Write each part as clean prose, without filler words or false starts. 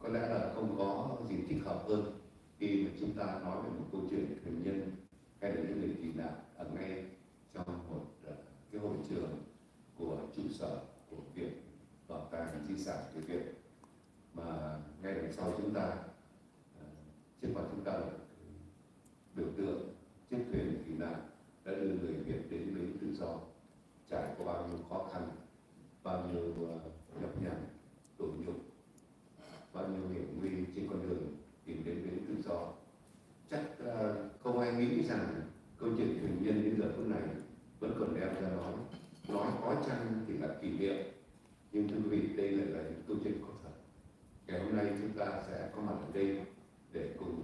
có lẽ là không có gì thích hợp hơn khi mà chúng ta nói về một câu chuyện thuyền nhân hay là những người tị nạn ở ngay trong một cái hội trường của trụ sở của Việt, Bảo tàng Di sản người Việt, mà ngay đằng sau chúng ta, trước mặt chúng ta là biểu tượng chiếc thuyền tị nạn đã đưa người Việt đến với tự do, trải qua bao nhiêu khó khăn, bao nhiêu nhọc nhằn, tủi nhục, bao nhiêu hiểm nguy trên con đường tìm đến với tự do. Chắc không ai nghĩ rằng câu chuyện thuyền nhân đến giờ phút này vẫn còn đem ra nói có chăng thì là kỷ niệm, nhưng thưa quý vị, đây lại là những câu chuyện có thật. Ngày hôm nay chúng ta sẽ có mặt ở đây để cùng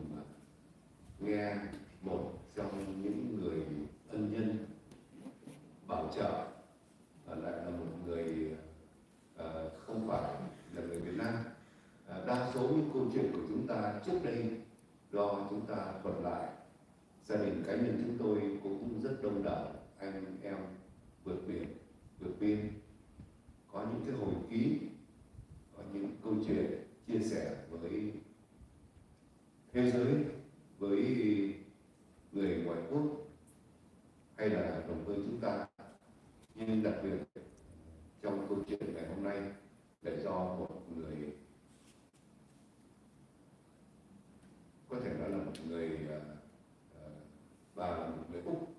nghe một trong những người ân nhân bảo trợ, lại là một người không phải là người Việt Nam. Đa số những câu chuyện của chúng ta trước đây do chúng ta thuật lại, gia đình cá nhân chúng tôi cũng rất đông đảo anh em vượt biển, vượt biên, có những cái hồi ký, có những câu chuyện chia sẻ với thế giới, với người ngoại quốc hay là đồng hương chúng ta. Nhưng đặc biệt trong câu chuyện ngày hôm nay để do một người, có thể nói là một người bà là một người Úc,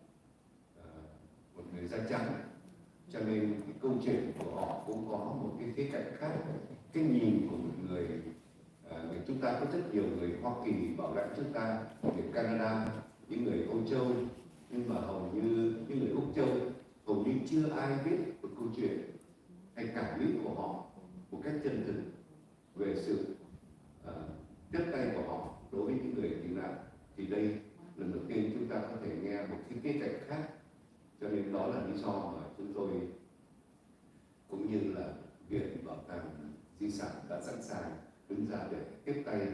một người da trắng, cho nên cái câu chuyện của họ cũng có một cái khía cạnh khác. Cái nhìn của một người chúng ta có rất nhiều người Hoa Kỳ bảo lãnh chúng ta, người Canada, những người Âu Châu, nhưng mà hầu như những người Úc Châu hầu như chưa ai biết một câu chuyện hay cảm nghĩ của họ một cách chân thực về sự tiếp tay của họ đối với những người tị nạn. Thì đây lần đầu tiên chúng ta có thể nghe một cái khía cạnh khác, cho nên đó là lý do mà chúng tôi cũng như là Viện Bảo tàng Di sản đã sẵn sàng đứng ra để tiếp tay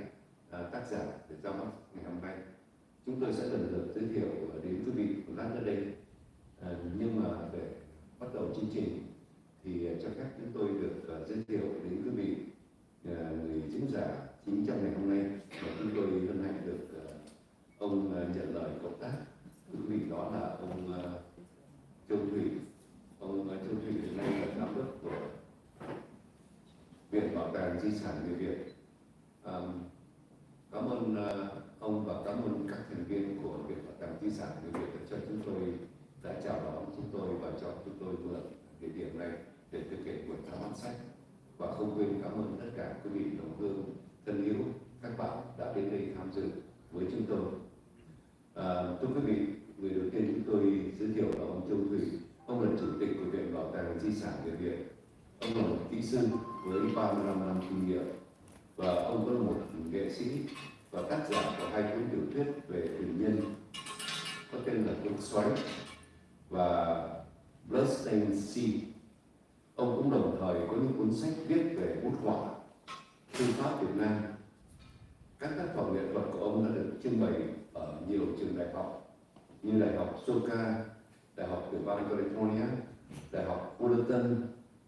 tác giả để ra mắt ngày hôm nay. Chúng tôi sẽ lần lượt giới thiệu đến quý vị một lát nữa đây, nhưng mà để bắt đầu chương trình thì cho phép chúng tôi được giới thiệu đến quý vị người diễn giả chính trong ngày hôm nay, và chúng tôi hân hạnh được ông nhận lời cộng tác. Quý vị, đó là ông Châu Thủy. Ông Châu Thủy hiện nay là giám đốc của Viện Bảo tàng Di sản người Việt. Cảm ơn ông và cảm ơn các thành viên của Viện Bảo tàng Di sản người Việt đã cho chúng tôi, đã chào đón chúng tôi và cho chúng tôi mượn địa điểm này để thực hiện buổi ra mắt sách. Và không quên cảm ơn tất cả quý vị đồng hương thân yêu, các bạn đã đến đây tham dự với chúng tôi. Thưa quý vị, người đầu tiên chúng tôi giới thiệu là ông Châu Thủy. Ông là chủ tịch của Viện Bảo tàng Di sản người Việt. Ông là một kỹ sư với 35 năm kinh nghiệm, và ông có một nghệ sĩ và tác giả của hai cuốn tiểu thuyết về thuyền nhân có tên là Nước Xoáy và Bloodstained Sea. Ông cũng đồng thời có những cuốn sách viết về bút họa, thư pháp Việt Nam. Các tác phẩm nghệ thuật của ông đã được trưng bày ở nhiều trường đại học như Đại học Soka, Đại học tiểu bang California, Đại học Fullerton,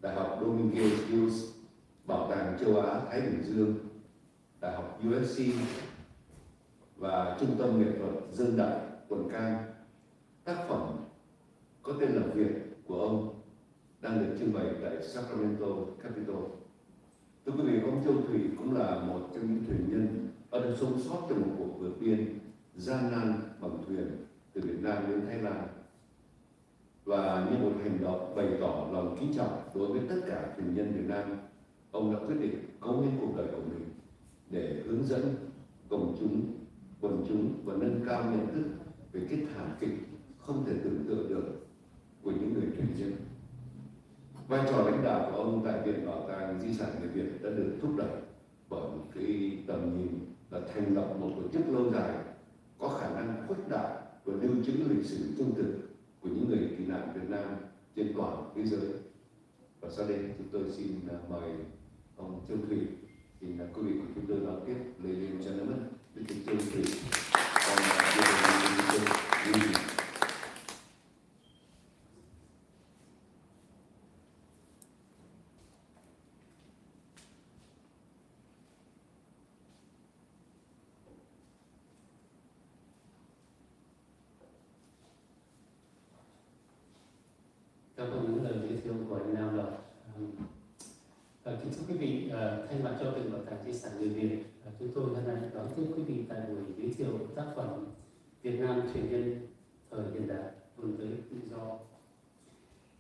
Đại học Dominguez Hills, Bảo tàng châu Á Thái Bình Dương, Đại học USC và Trung tâm nghệ thuật Dương Đại quận Cam. Tác phẩm có tên là Việt của ông đang được trưng bày tại Sacramento Capitol. Thưa quý vị, ông Châu Thủy cũng là một trong những thuyền nhân đã sống sót trong một cuộc vượt biên gian nan bằng thuyền từ Việt Nam đến Thái Lan, và như một hành động bày tỏ lòng kính trọng đối với tất cả thuyền nhân Việt Nam, ông đã quyết định cống hiến cuộc đời của mình để hướng dẫn công chúng, quần chúng và nâng cao nhận thức về cái thảm kịch không thể tưởng tượng được của những người thuyền nhân. Vai trò lãnh đạo của ông tại Viện Bảo tàng Di sản người Việt đã được thúc đẩy bởi một cái tầm nhìn là thành lập một tổ chức lâu dài có khả năng khuếch đại và lưu trữ lịch sử trung thực của những người tị nạn Việt Nam trên toàn thế giới. Và sau đây chúng tôi xin mời ông Châu Thủy, xin quý vị của chúng tôi đón tiếp. Ladies and gentlemen, Mr. Châu Thủy. quý vị, thay mặt cho Viện Bảo tàng Di sản Người Việt, chúng tôi hôm nay đón tiếp quý vị tại buổi giới thiệu tác phẩm Việt Nam Thuyền Nhân Thời hiện đại vươn tới tự do.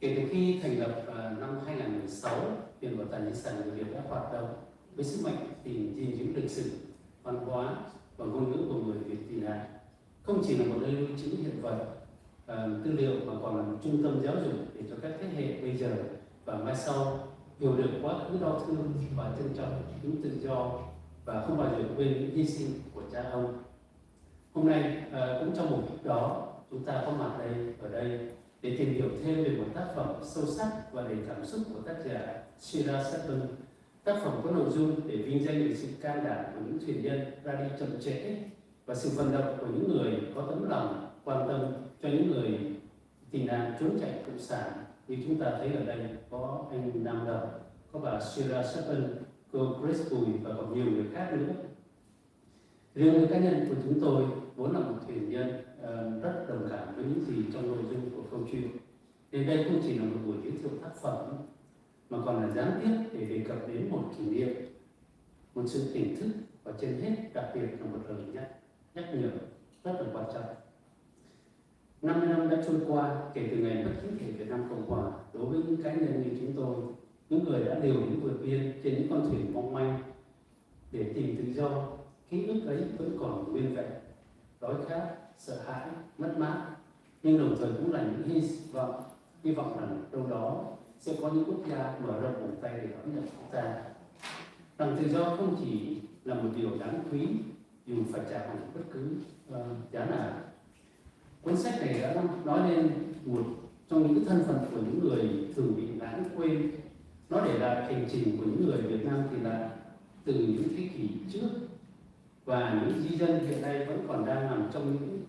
Kể từ khi thành lập năm 2016, Viện Bảo tàng Di sản Người Việt đã hoạt động với sứ mệnh tìm gìn giữ lịch sử, văn hóa và ngôn ngữ của người Việt tị nạn, không chỉ là một nơi lưu trữ hiện vật, tư liệu mà còn là một trung tâm giáo dục để cho các thế hệ bây giờ và mai sau hiểu được quá khứ đau thương và trân trọng những tự do và không bao giờ quên những hy sinh của cha ông. Hôm nay cũng trong mục đích đó, chúng ta có mặt ở đây để tìm hiểu thêm về một tác phẩm sâu sắc và đầy cảm xúc của tác giả Shira. Tác phẩm có nội dung để vinh danh về sự can đảm của những thuyền nhân ra đi chậm trễ và sự vận động của những người có tấm lòng quan tâm cho những người tị nạn trốn chạy cộng sản. Như chúng ta thấy ở đây có anh Nam Đập, có bà Shira, cô Grace Bùi và còn nhiều người khác nữa. Riêng với cá nhân của chúng tôi vốn là một thuyền nhân rất đồng cảm với những gì trong nội dung của câu chuyện. Nên đây không chỉ là một buổi giới thiệu tác phẩm mà còn là gián tiếp để đề cập đến một kỷ niệm, một sự tỉnh thức và trên hết đặc biệt là một lời nhắc nhở rất là quan trọng. 50 năm đã trôi qua kể từ ngày mất chính thể Việt Nam Cộng Hòa. Đối với những cá nhân như chúng tôi, những người đã liều lĩnh vượt biên trên những con thuyền mong manh để tìm tự do, ký ức ấy vẫn còn nguyên vẹn, đói khát, sợ hãi, mất mát, nhưng đồng thời cũng là những hy vọng rằng đâu đó sẽ có những quốc gia mở rộng vòng tay để đón nhận chúng ta. Rằng tự do không chỉ là một điều đáng quý dù phải trả bằng bất cứ giá nào. Cuốn sách này đã nói lên một trong những thân phận của những người thường bị lãng quên. Nó để lại hành trình của những người Việt Nam tị nạn từ những thế kỷ trước và những di dân hiện nay vẫn còn đang nằm trong những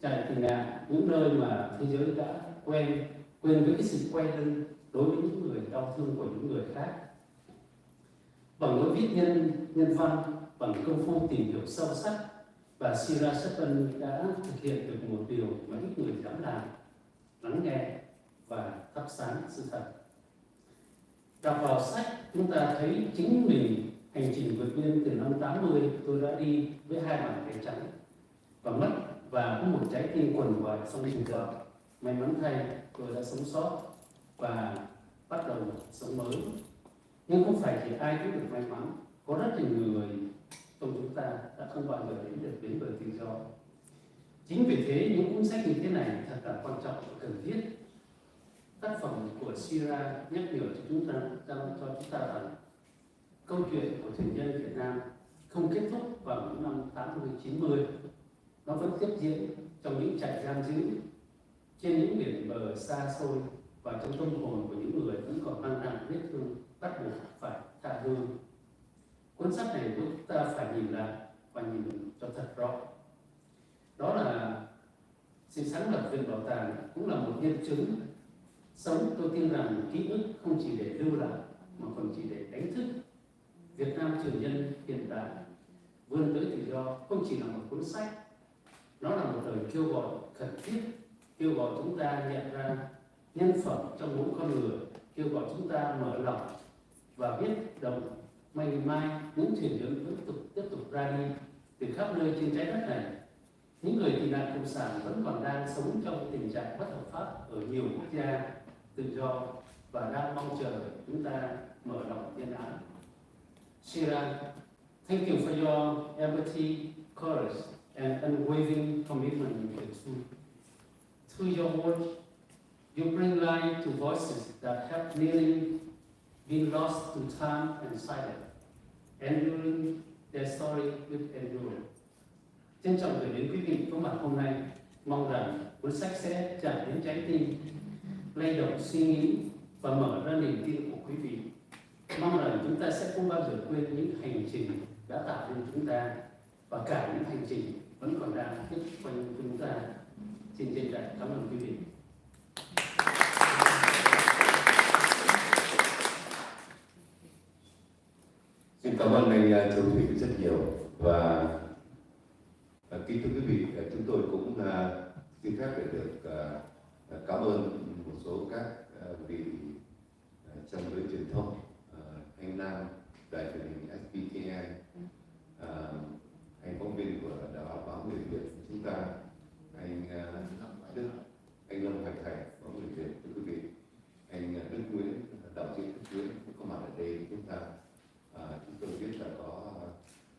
trại tị nạn, những nơi mà thế giới đã quên với cái sự quay lưng đối với những người đau thương của những người khác. Bằng lối viết nhân văn, bằng công phu tìm hiểu sâu sắc, và Shira đã thực hiện được một điều mà ít người dám làm: lắng nghe và thắp sáng sự thật. Đọc vào sách, chúng ta thấy chính mình hành trình vượt biên từ năm 80 tôi đã đi với 2 bàn tay trắng và mất và có một trái tim quằn quại trong tình cờ. May mắn thay, tôi đã sống sót và bắt đầu một sống mới. Nhưng không phải chỉ ai cũng được may mắn, có rất nhiều người trong chúng ta đã không bao giờ đến với tự do. Chính vì thế những cuốn sách như thế này thật là quan trọng và cần thiết. Tác phẩm của Shira nhắc nhở cho chúng ta rằng câu chuyện của thuyền nhân Việt Nam không kết thúc vào những năm 80-90. Nó vẫn tiếp diễn trong những trại giam giữ, trên những biển bờ xa xôi và trong tâm hồn của những người vẫn còn mang nặng vết thương bắt buộc phải tha hương. Cuốn sách này chúng ta phải nhìn lại và nhìn cho thật rõ. Đó là sự sáng lập Viện Bảo tàng cũng là một nhân chứng sống. Tôi tin rằng ký ức không chỉ để lưu lại mà còn chỉ để đánh thức. Việt Nam thuyền nhân hiện đại vươn tới tự do không chỉ là một cuốn sách, nó là một lời kêu gọi khẩn thiết, kêu gọi chúng ta nhận ra nhân phẩm trong mỗi con người, kêu gọi chúng ta mở lòng và biết động ngày mai những thuyền nhân vẫn tiếp tục ra đi từ khắp nơi trên trái đất này. Những người tị nạn cộng sản vẫn còn đang sống trong tình trạng bất hợp pháp ở nhiều quốc gia tự do và đang mong chờ chúng ta mở lòng nhân ái. Shira, thank you for your empathy, courage, and unwavering commitment to the truth. Through your work, you bring light to voices that have nearly been lost to time and silence, enduring their story with endurance. Trân trọng gửi đến quý vị có mặt hôm nay, mong rằng cuốn sách sẽ chạm đến trái tim, lay động suy nghĩ và mở ra niềm tin của quý vị. Mong rằng chúng ta sẽ không bao giờ quên những hành trình đã tạo nên chúng ta và cả những hành trình vẫn còn đang tiếp quanh chúng ta. Xin trân trọng cảm ơn quý vị. Xin cảm ơn anh Châu Thủy rất nhiều và kính thưa quý vị, chúng tôi cũng xin phép để được cảm ơn một số các vị trong giới truyền thông anh Nam, đài truyền hình SPTN, anh phóng viên của đài báo Người Việt của chúng ta, anh Đức, anh Lâm Hoài Thành, báo Người Việt, thưa quý vị, anh Đức Nguyễn, đạo diễn Đức Nguyễn cũng có mặt ở đây với chúng ta. Chúng tôi biết là có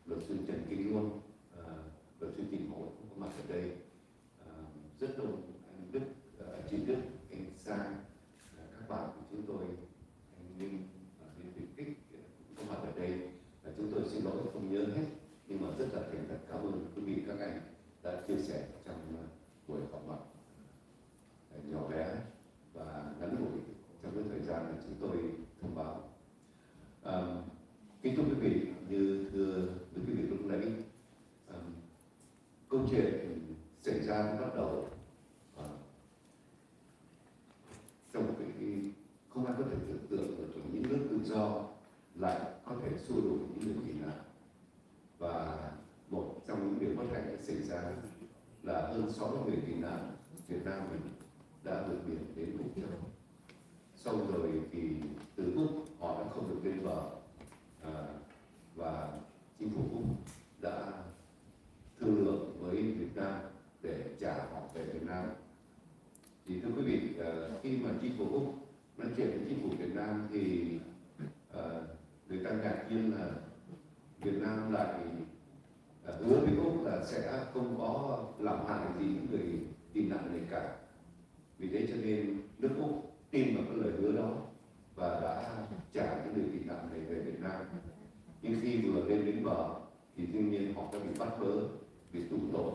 luật sư Trần Kinh Luân, luật sư Trình Hội cũng có mặt ở đây, rất đông anh Đức, chị Đức, anh Sang, các bạn của chúng tôi, anh Minh, biên Việt Kích cũng có mặt ở đây. Chúng tôi xin lỗi không nhớ hết, nhưng mà rất là thành thật cảm ơn quý vị các anh đã chia sẻ trong buổi họp mặt nhỏ bé và ngắn ngủi trong cái thời gian mà chúng tôi thông báo. Kính thưa quý vị, như thưa với quý vị lúc nãy, câu chuyện xảy ra bắt đầu trong một cái không ai có thể tưởng tượng được những nước tự do lại có thể xua đuổi những người tị nạn, và một trong những điều bất hạnh đã xảy ra là hơn 60 người tị nạn Việt Nam mình đã vượt biển đến Úc Châu. Sau rồi thì từ Úc họ đã không được lên bờ, và chính phủ Úc đã thương lượng với Việt Nam để trả họ về Việt Nam. Thì thưa quý vị, khi mà chính phủ Úc nói chuyện với chính phủ Việt Nam thì người ta ngạc nhiên là Việt Nam lại hứa với Úc là sẽ không có làm hại gì những người tị nạn này cả. Vì thế cho nên nước Úc tin vào cái lời hứa đó và đã trả những người tị nạn này về Việt Nam. Nhưng khi vừa lên đến bờ thì đương nhiên họ đã bị bắt bớ, bị tù tội,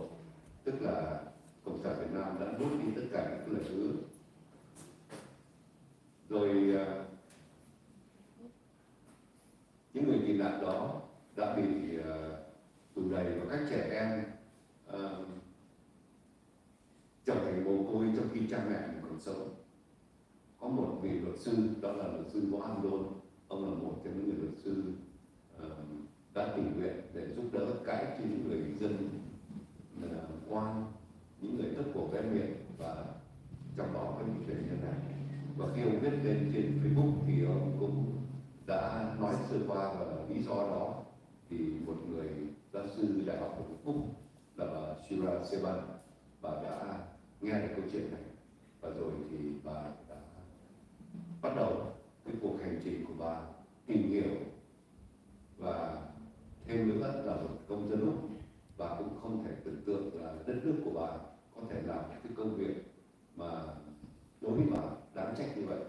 tức là Cộng sản Việt Nam đã nuốt đi tất cả những lời hứa. Rồi những người tị nạn đó đã bị tù đầy, và các trẻ em trở thành mồ côi trong khi cha mẹ mình còn sống. Có một vị luật sư, đó là luật sư Võ An Đôn, ông là một trong những người luật sư đã tình nguyện để giúp đỡ cãi cho những người dân oan, những người thất cổ ven biển, và trong đó có những chuyện như này. Và khi ông viết lên trên Facebook thì ông cũng đã nói sơ qua và lý do đó thì một người giáo sư đại học của Úc là bà Shira Sebban, bà đã nghe được câu chuyện này, và rồi thì bà đã bắt đầu cái cuộc hành trình của bà tìm hiểu, và thêm nữa là một công dân Úc, bà cũng không thể tưởng tượng là đất nước của bà có thể làm cái công việc mà đối với bà đáng trách như vậy.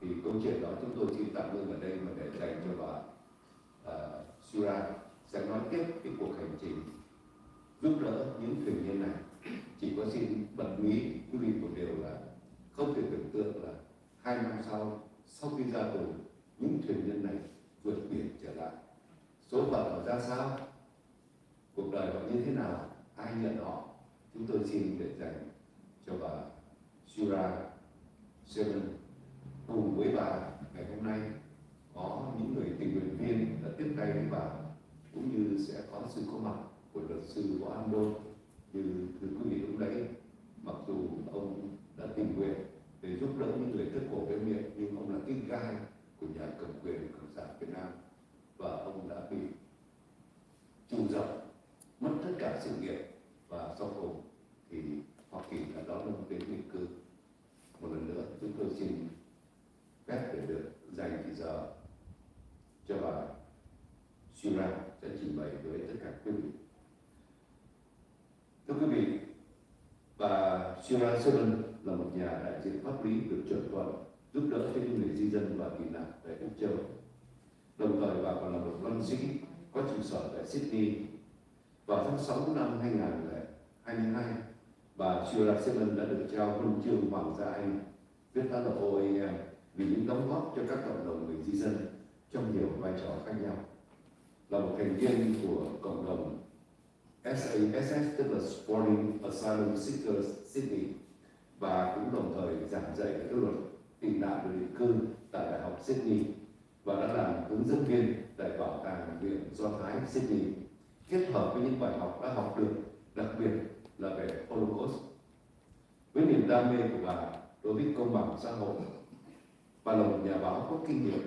Thì câu chuyện đó chúng tôi xin tạm ngưng ở đây mà để dành cho bà Shira sẽ nói tiếp cái cuộc hành trình giúp đỡ những thuyền nhân này. Chỉ có xin bật mí quý vị một điều là không thể tưởng tượng là 2 năm sau khi ra tù, những thuyền nhân này vượt biển trở lại. Số phận họ ra sao, cuộc đời họ như thế nào, ai nhận họ, chúng tôi xin để dành cho bà Shira Sebban. Cùng với bà ngày hôm nay có những người tình nguyện viên đã tiếp tay với bà, cũng như sẽ có sự có mặt của luật sư Võ An Đôn. Như thưa quý vị lúc nãy, mặc dù ông đã tình nguyện để giúp đỡ những người thất cổ ven biển, nhưng ông là cái gai của nhà cầm quyền Cộng sản Việt Nam, và ông đã bị trù dập, mất tất cả sự nghiệp, và sau cùng thì Hoa Kỳ đã đón ông đến định cư. Một lần nữa chúng tôi xin phép để được dành thời giờ cho bà Shira sẽ trình bày với tất cả quý vị. Thưa quý vị, bà Shira Sebban là một nhà đại diện pháp lý được chuẩn thuận giúp đỡ cho những người di dân và tị nạn tại Úc Châu. Đồng thời bà còn là một văn sĩ có trụ sở tại Sydney. Vào tháng 6 năm 2022, bà Shira Sebban đã được trao huân chương Hoàng gia Anh, viết tắt là OAM, vì những đóng góp cho các cộng đồng người di dân trong nhiều vai trò khác nhau. Là một thành viên của cộng đồng SASS, tức là Supporting Asylum Seekers Sydney, và cũng đồng thời giảng dạy các luật tị nạn và định cư tại Đại học Sydney, và đã làm hướng dẫn viên tại Bảo tàng Viện Do Thái Sydney, kết hợp với những bài học đã học được, đặc biệt là về Holocaust. Với niềm đam mê của bà đối với công bằng xã hội, bà là một nhà báo có kinh nghiệm,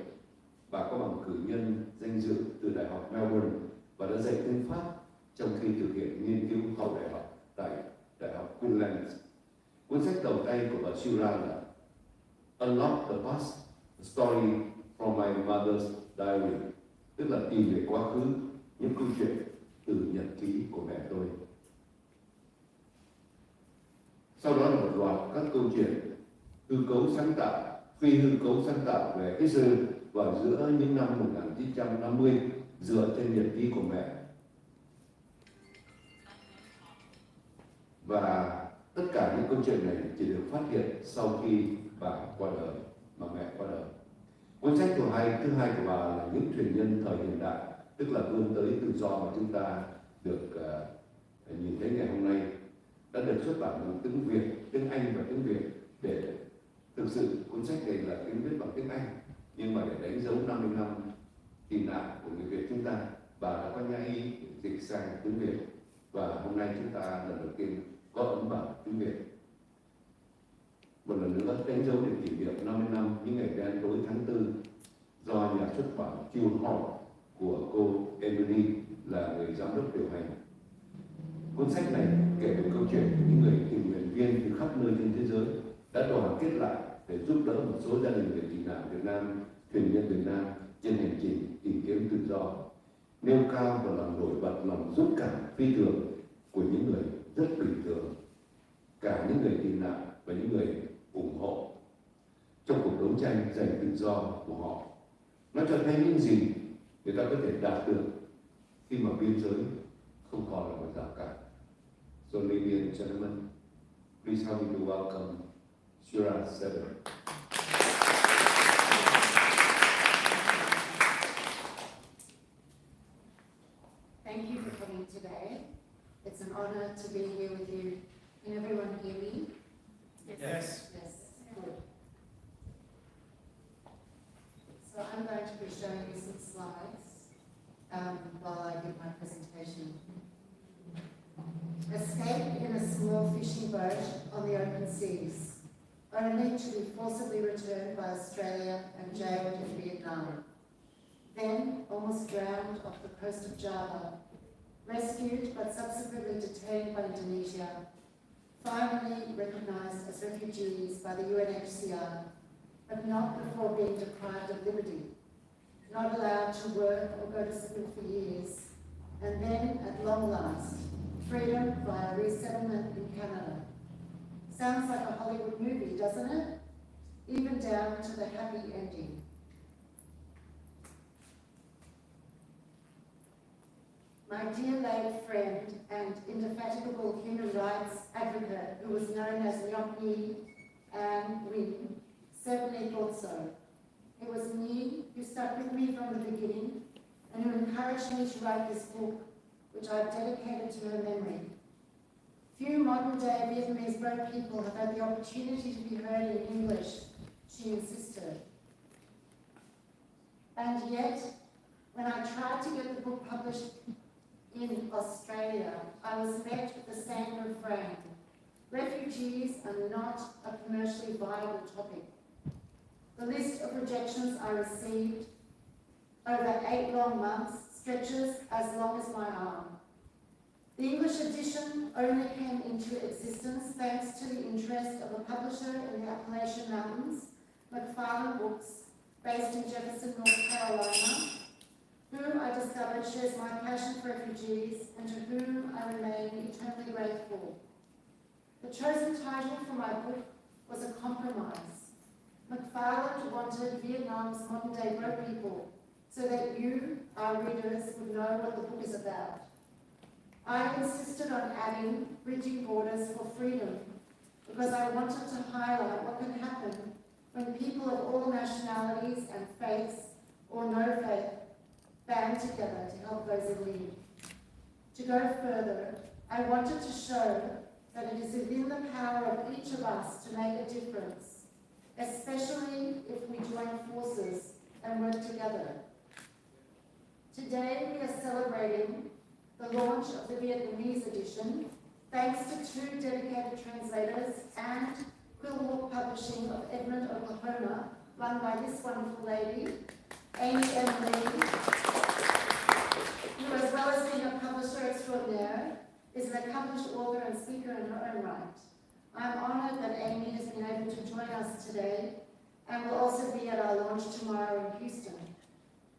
Bà có bằng cử nhân danh dự từ Đại học Melbourne và đã dạy tiếng Pháp trong khi thực hiện nghiên cứu hậu đại học tại Đại học Queensland. Cuốn sách đầu tay của bà Shira là Unlock the Past, A Story from My Mother's Diary, tức là tìm về quá khứ, những câu chuyện từ nhật ký của mẹ tôi. Sau đó là một loạt các câu chuyện hư cấu sáng tạo, phi hư cấu sáng tạo về Israel vào giữa những năm 1950 dựa trên nhật ký của mẹ. Và tất cả những câu chuyện này chỉ được phát hiện sau khi bà qua đời, mà mẹ qua đời. Cuốn sách thứ hai của bà là Những Thuyền Nhân thời hiện đại, tức là vươn tới tự do mà chúng ta được nhìn thấy ngày hôm nay, đã được xuất bản bằng tiếng Việt, tiếng Anh và tiếng Việt. Để thực sự cuốn sách này là tiếng viết bằng tiếng Anh, nhưng mà để đánh dấu 50 năm tị nạn của người Việt chúng ta, bà đã có nhã ý dịch sang tiếng Việt, và hôm nay chúng ta lần đầu tiên có ấn bản tiếng Việt. Một lần nữa đánh dấu để kỷ niệm 50 năm những ngày đen tối tháng 4 do nhà xuất bản Chu Hall của cô Emily là người giám đốc điều hành. Cuốn sách này kể về câu chuyện của những người tình nguyện viên từ khắp nơi trên thế giới đã đoàn kết lại để giúp đỡ một số gia đình người tị nạn Việt Nam, thuyền nhân Việt Nam trên hành trình tìm kiếm tự do, nêu cao và làm nổi bật lòng dũng cảm phi thường của những người rất bình thường, cả những người tị nạn và những người ủng hộ trong cuộc đấu tranh giành tự do của họ. Nó cho thấy những gì người ta có thể đạt được khi mà biên giới không còn là một rào cản. So, ladies and gentlemen, please help me to welcome Shira Sebban. Thank you for coming today. It's an honor to be here with you. Can everyone hear me? Yes. Yes, good. So I'm going to be showing you some slides while I give my presentation. Escape in a small fishing boat on the open seas, only to be forcibly returned by Australia and jailed in Vietnam. Then, almost drowned off the coast of Java, rescued but subsequently detained by Indonesia, finally recognised as refugees by the UNHCR, but not before being deprived of liberty, not allowed to work or go to school for years, and then, at long last, freedom via resettlement in Canada. Sounds like a Hollywood movie, doesn't it? Even down to the happy ending. My dear late friend and indefatigable human rights advocate, who was known as Nyokni Ann Wynne, certainly thought so. It was me who stuck with me from the beginning and who encouraged me to write this book, which I've dedicated to her memory. Few modern-day Vietnamese boat people have had the opportunity to be heard in English, she insisted. And yet, when I tried to get the book published in Australia, I was met with the same refrain: refugees are not a commercially viable topic. The list of rejections I received over 8 long months stretches as long as my arm. The English edition only came into existence thanks to the interest of a publisher in the Appalachian Mountains, McFarlane Books, based in Jefferson, North Carolina, whom I discovered shares my passion for refugees and to whom I remain eternally grateful. The chosen title for my book was a compromise. McFarlane wanted Vietnam's modern-day boat people so that you, our readers, would know what the book is about. I insisted on adding Bridging Borders for Freedom because I wanted to highlight what can happen when people of all nationalities and faiths, or no faith, band together to help those in need. To go further, I wanted to show that it is within the power of each of us to make a difference, especially if we join forces and work together. Today we are celebrating the launch of the Vietnamese edition, thanks to 2 dedicated translators and Quillwalk Publishing of Edmond, Oklahoma, run by this wonderful lady, Amy Emily, who, as well as being a publisher extraordinaire, is an accomplished author and speaker in her own right. I'm honoured that Amy has been able to join us today and will also be at our launch tomorrow in Houston.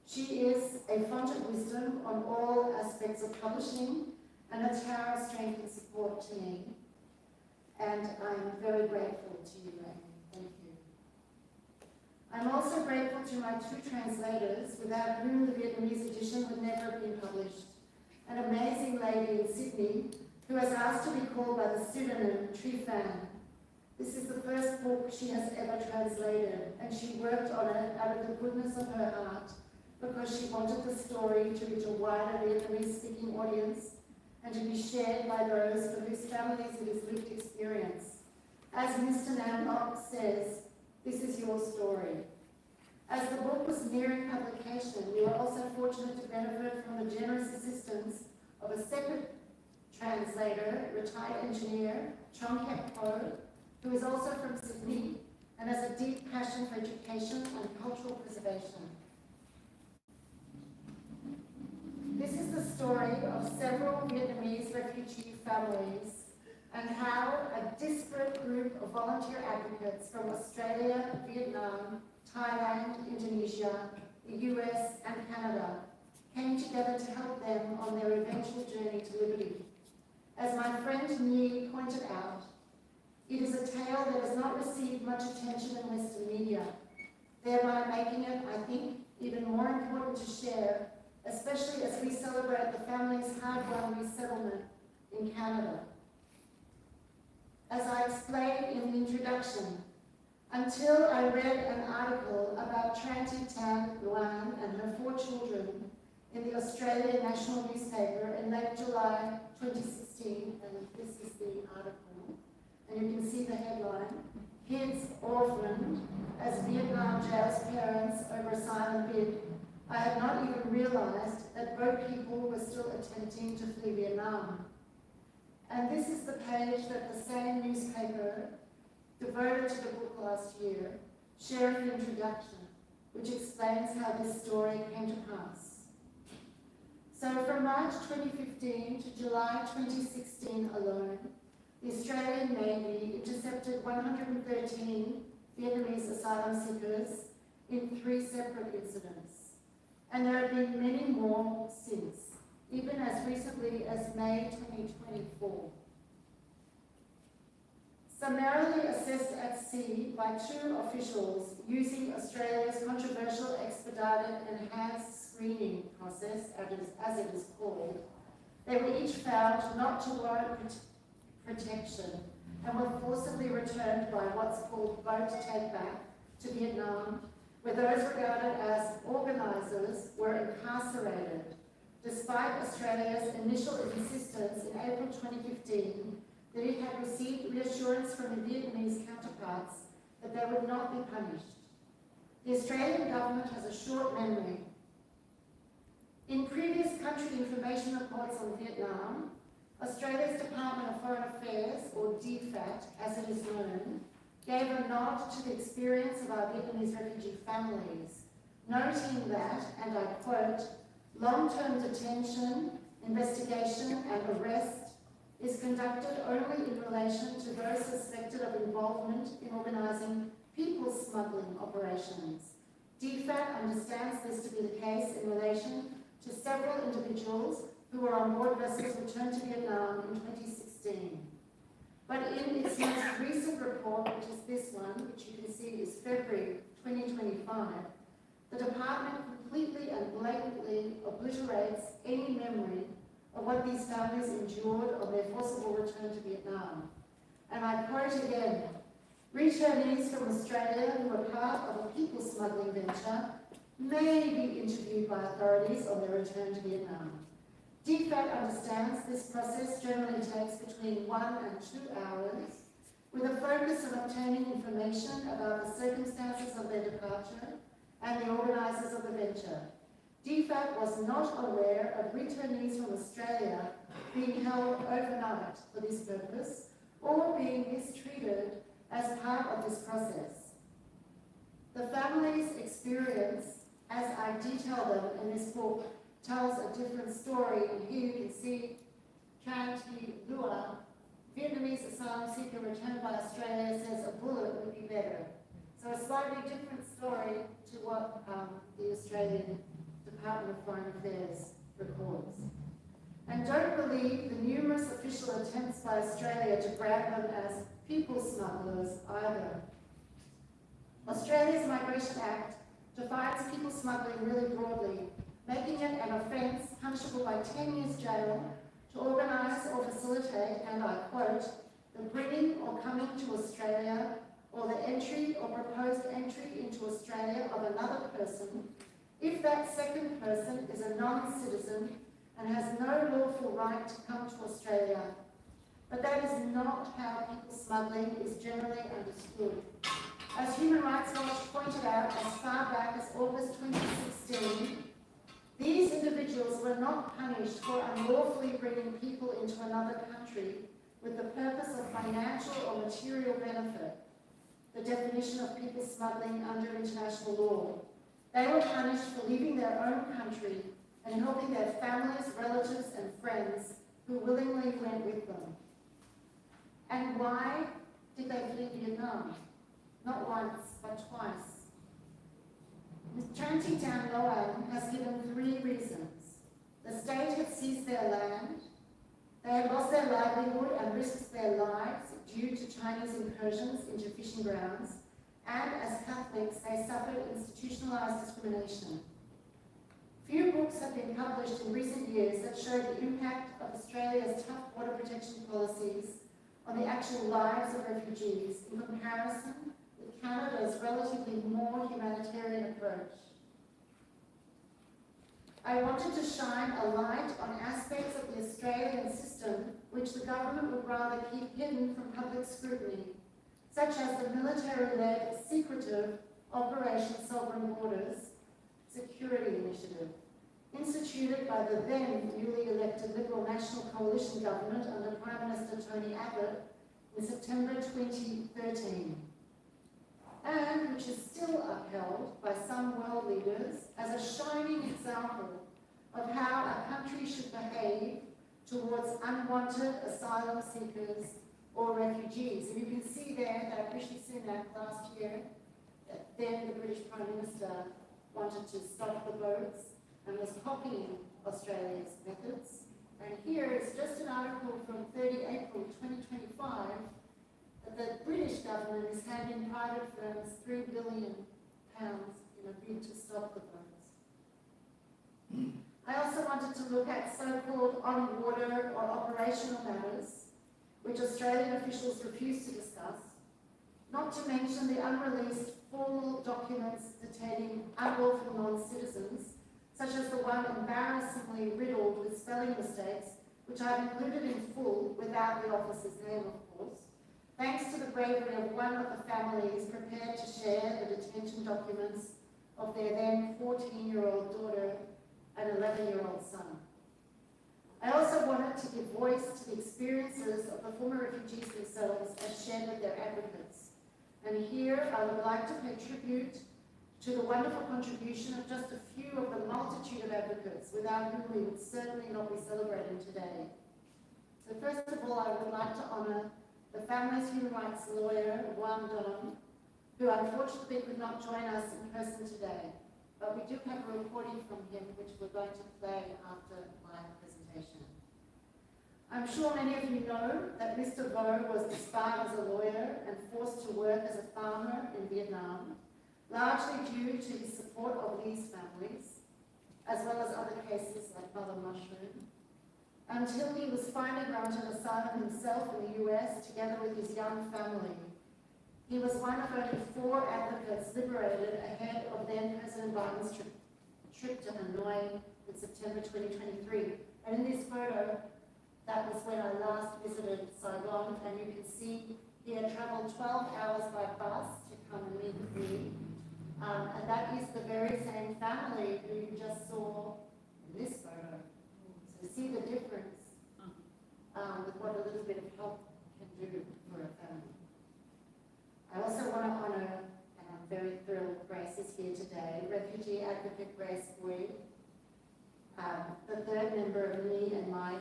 She is a font of wisdom on all aspects of publishing and a tower of strength and support to me. And I'm very grateful to you, Amy. Thank you. I'm also grateful to my two translators, without whom the Vietnamese edition would never have been published. An amazing lady in Sydney who has asked to be called by the pseudonym Tree Fan. This is the first book she has ever translated, and she worked on it out of the goodness of her heart because she wanted the story to reach a wider Vietnamese-speaking audience and to be shared by those for whose families it is lived experience. As Mr. Namlock says, this is your story. As the book was nearing publication, we were also fortunate to benefit from the generous assistance of a second translator, retired engineer, Chong Hep Ho, who is also from Sydney and has a deep passion for education and cultural preservation. This is the story of several Vietnamese refugee families and how a disparate group of volunteer advocates from Australia, Vietnam, Thailand, Indonesia, the US, and Canada came together to help them on their eventual journey to liberty. As my friend Nhi pointed out, it is a tale that has not received much attention in Western media, thereby making it, I think, even more important to share, especially as we celebrate the family's hard-won resettlement in Canada. As I explained in the introduction, until I read an article about Tran Thi Tan Luan and her 4 children in the Australian National Newspaper in late July 2016, and this is the article, and you can see the headline, "Kids Orphaned as Vietnam Jails Parents Over Asylum Bid," I had not even realised that both people were still attempting to flee Vietnam. And this is the page that the same newspaper devoted to the book last year, sharing the introduction, which explains how this story came to pass. So from March 2015 to July 2016 alone, the Australian Navy intercepted 113 Vietnamese asylum seekers in 3 separate incidents. And there have been many more since, even as recently as May 2024. Summarily assessed at sea by 2 officials using Australia's controversial expedited enhanced screening process, as it is called, they were each found not to warrant protection and were forcibly returned by what's called boat take-back to Vietnam, where those regarded as organisers were incarcerated, despite Australia's initial insistence in April 2015 that it had received reassurance from the Vietnamese counterparts that they would not be punished. The Australian government has a short memory. In previous country information reports on Vietnam, Australia's Department of Foreign Affairs, or DFAT as it is known, gave a nod to the experience of our Vietnamese refugee families, noting that, and I quote, "long-term detention, investigation and arrest is conducted only in relation to those suspected of involvement in organising people smuggling operations. DFAT understands this to be the case in relation to several individuals who were on board vessels returned to Vietnam in 2016. But in its most recent report, which is this one, which you can see is February 2025, the department completely and blatantly obliterates any memory of what these families endured on their forcible return to Vietnam. And I quote again, "Returnees from Australia who were part of a people smuggling venture may be interviewed by authorities on their return to Vietnam. DFAT understands this process generally takes between 1 and 2 hours, with a focus on obtaining information about the circumstances of their departure and the organisers of the venture. DFAT was not aware of returnees from Australia being held overnight for this purpose or being mistreated as part of this process. The family's experience as I detail them in this book, tells a different story. And here you can see Tran Thi Lua, Vietnamese asylum seeker returned by Australia, says a bullet would be better. So a slightly different story to what the Australian Department of Foreign Affairs records. And don't believe the numerous official attempts by Australia to brand them as people smugglers either. Australia's Migration Act defines people smuggling really broadly, making it an offence punishable by 10 years jail to organise or facilitate, and I quote, the bringing or coming to Australia or the entry or proposed entry into Australia of another person if that second person is a non-citizen and has no lawful right to come to Australia. But that is not how people smuggling is generally understood. As Human Rights Watch pointed out as far back as August 2016, these individuals were not punished for unlawfully bringing people into another country with the purpose of financial or material benefit, the definition of people smuggling under international law. They were punished for leaving their own country and helping their families, relatives, and friends who willingly went with them. And why did they flee Vietnam? Not once, but twice. Ms. Tran Thi Loan has given 3 reasons. The state had seized their land, they had lost their livelihood and risked their lives due to Chinese incursions into fishing grounds, and as Catholics, they suffered institutionalized discrimination. Few books have been published in recent years that show the impact of Australia's tough border protection policies on the actual lives of refugees in comparison with Canada's relatively more humanitarian approach. I wanted to shine a light on aspects of the Australian system which the government would rather keep hidden from public scrutiny, such as the military-led, secretive Operation Sovereign Borders Security Initiative, instituted by the then newly elected Liberal National Coalition government under Prime Minister Tony Abbott in September 2013, and which is still upheld by some world leaders as a shining example of how a country should behave towards unwanted asylum seekers or refugees. And you can see there that Rishi Sunak last year, then the British Prime Minister, wanted to stop the boats and was copying Australia's methods. And here is just an article from 30 April 2025 that the British government is handing private firms £3 billion in a bid to stop the boats. I also wanted to look at so-called on-water or operational matters, which Australian officials refuse to discuss, not to mention the unreleased formal documents detaining unlawful non-citizens, such as the one embarrassingly riddled with spelling mistakes, which I've included in full without the officer's name, of course, thanks to the bravery of one of the families prepared to share the detention documents of their then 14-year-old daughter and 11-year-old son. I also wanted to give voice to the experiences of the former refugees themselves as shared with their advocates. And here I would like to pay tribute to the wonderful contribution of just a few of the multitude of advocates without whom we would certainly not be celebrating today. So first of all, I would like to honour the family's human rights lawyer, Wan Don, who unfortunately could not join us in person today. But we do have a recording from him which we're going to play after my presentation. I'm sure many of you know that Mr. Vo was disbarred as a lawyer and forced to work as a farmer in Vietnam, largely due to his support of these families, as well as other cases like Mother Mushroom, until he was finally granted asylum himself in the US together with his young family. He was one of only 4 advocates liberated ahead of then President Biden's trip to Hanoi in September 2023. And in this photo, that was when I last visited Saigon, and you can see he had traveled 12 hours by bus to come and meet with me. And that is the very same family who you just saw in this photo. So see the difference with what a little bit of help can do for a family. I also want to honour, and I'm very thrilled Grace is here today, refugee advocate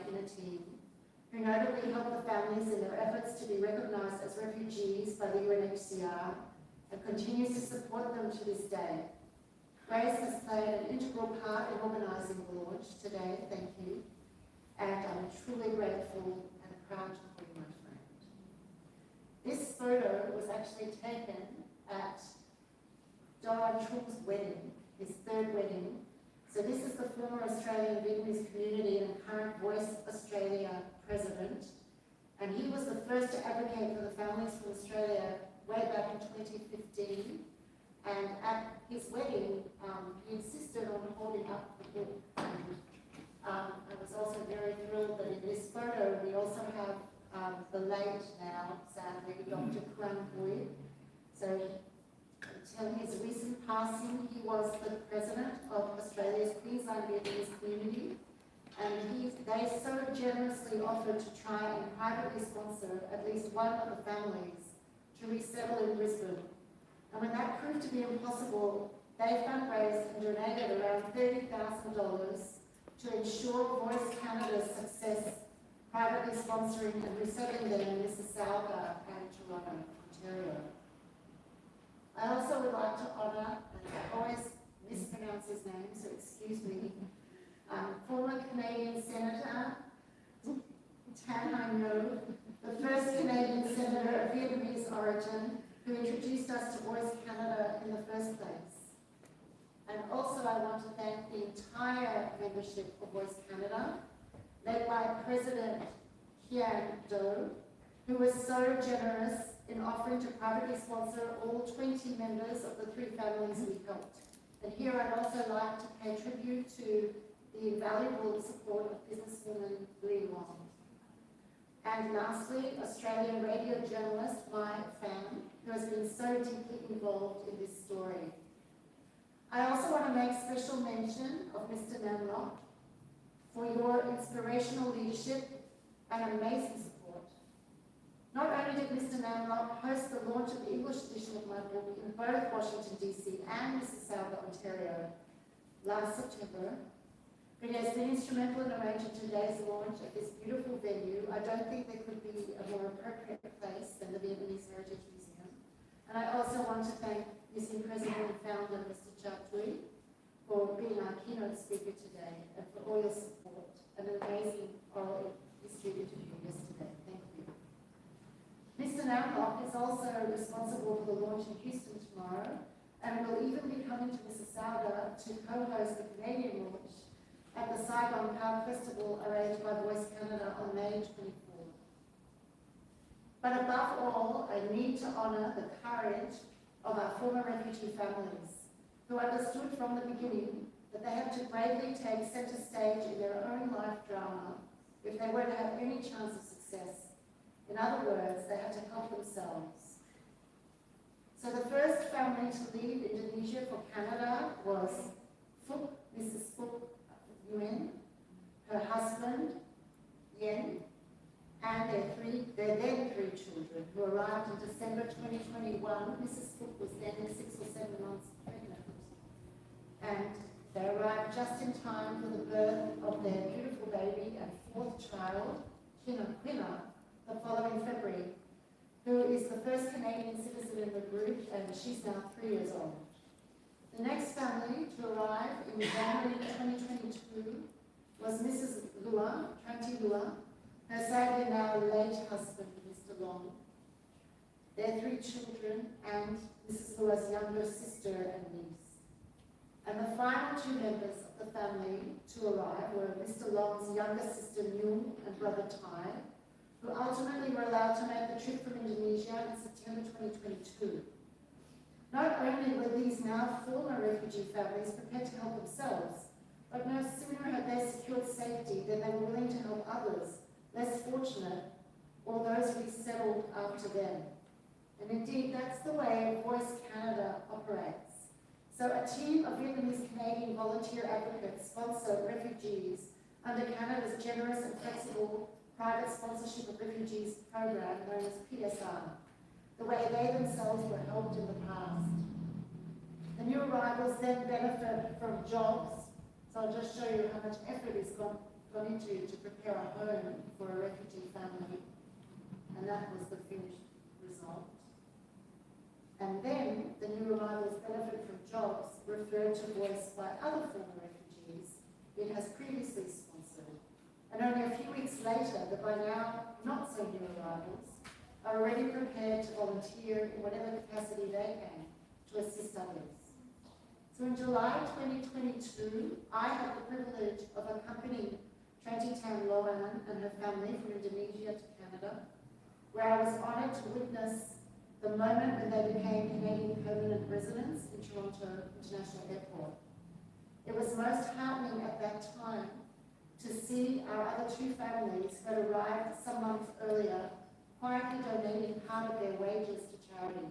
in a team, who notably helped the families in their efforts to be recognised as refugees by the UNHCR and continues to support them to this day. Grace has played an integral part in organising the launch today, thank you, and I'm truly grateful and proud to call you my friend. This photo was actually taken at Donald Trump's wedding, his third wedding. So this is the former Australian Vietnamese community and current Voice Australia president. And he was the first to advocate for the families from Australia way back in 2015. And at his wedding, he insisted on holding up the book. And I was also very thrilled that in this photo we also have the late now, sadly, Dr. Kwan Bui. So until his recent passing, he was the president of Australia's Queensland Vietnamese community, and they so generously offered to try and privately sponsor at least one of the families to resettle in Brisbane. And when that proved to be impossible, they fundraised and donated around $30,000 to ensure Voice Canada's success, privately sponsoring and resettling them in Mississauga and Toronto, Ontario. I also would like to honour, and I always mispronounce his name, so excuse me, former Canadian Senator Tan Hai Ngo, the first Canadian Senator of Vietnamese origin who introduced us to Voice Canada in the first place. And also I want to thank the entire membership of Voice Canada, led by President Hiện Do, who was so generous in offering to privately sponsor all 20 members of the 3 families we helped. And here I'd also like to pay tribute to the invaluable support of businesswoman Lee Wong. And lastly, Australian radio journalist Mai Pham, who has been so deeply involved in this story. I also want to make special mention of Mr. Namlock for your inspirational leadership and amazing support. Not only did Mr. Namlock host the launch of the English edition of my book in both Washington DC and Mississauga, Ontario last September, but he has been instrumental in arranging today's launch at this beautiful venue. I don't think there could be a more appropriate place than the Vietnamese Heritage Museum. And I also want to thank Museum President and founder, Mr. Chap Thuy, for being our keynote speaker today and for all your support and an amazing oral history interview yesterday. Thank you. Mr. Namlock is also responsible for the launch in Houston tomorrow and will even be coming to Mississauga to co-host the Canadian launch at the Saigon Park Festival arranged by Voice Canada on May 24th. But above all, I need to honour the courage of our former refugee families, who understood from the beginning that they had to bravely take centre stage in their own life drama if they were to have any chance of success. In other words, they had to help themselves. So the first family to leave Indonesia for Canada was Phuc, Mrs. Phuc Nguyen, her husband, Yen, and their then 3 children, who arrived in December 2021. Mrs. Phuc was then 6 or 7 months pregnant. And they arrived just in time for the birth of their beautiful baby and 4th child, Quina, the following February, who is the first Canadian citizen in the group, and she's now 3 years old. The next family to arrive in January 2022 was Mrs. Lua, Tranti Lua, her sadly now late husband, Mr. Long, their 3 children, and Mrs. Lua's younger sister and niece. And the final 2 members of the family to arrive were Mr. Long's younger sister Nhung and brother Tai, who ultimately were allowed to make the trip from Indonesia in September 2022. Not only were these now former refugee families prepared to help themselves, but no sooner had they secured safety than they were willing to help others, less fortunate, or those resettled after them. And indeed, that's the way Voice Canada operates. So a team of Vietnamese Canadian volunteer advocates sponsor refugees under Canada's generous and flexible private sponsorship of refugees program known as PSR, the way they themselves were helped in the past. The new arrivals then benefit from jobs, so I'll just show you how much effort is gone into to prepare a home for a refugee family, and that was the finished result. And then the new arrivals benefit from jobs referred to voiced by other former refugees it has previously sponsored. And only a few weeks later, the by now not so new arrivals are already prepared to volunteer in whatever capacity they can to assist others. So in July 2022, I had the privilege of accompanying Trantitan Loan and her family from Indonesia to Canada, where I was honoured to witness the moment when they became Canadian permanent residents in Toronto International Airport. It was most heartening at that time to see our other two families who had arrived some months earlier quietly donating part of their wages to charity.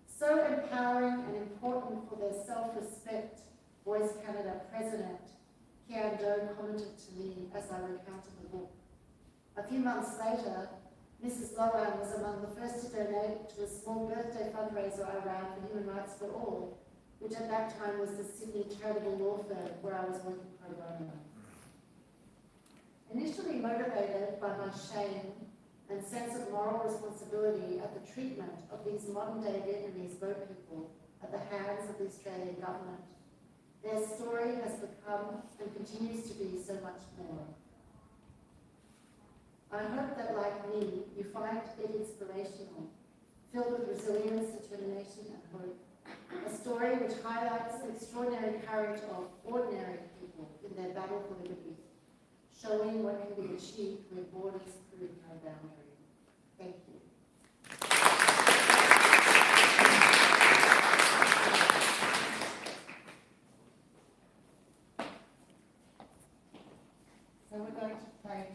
So empowering and important for their self-respect, Voice Canada President Kian Do commented to me as I recounted the book. A few months later, Mrs. Loran was among the first to donate to a small birthday fundraiser I ran for Human Rights for All, which at that time was the Sydney charitable law firm where I was working pro bono. Initially motivated by my shame and sense of moral responsibility at the treatment of these modern-day Vietnamese boat people at the hands of the Australian government, their story has become and continues to be so much more. I hope that, like me, you find it inspirational, filled with resilience, determination, and hope. A story which highlights the extraordinary courage of ordinary people in their battle for liberty, showing what can be achieved where borders prove no boundary. Thank you. So we're going to play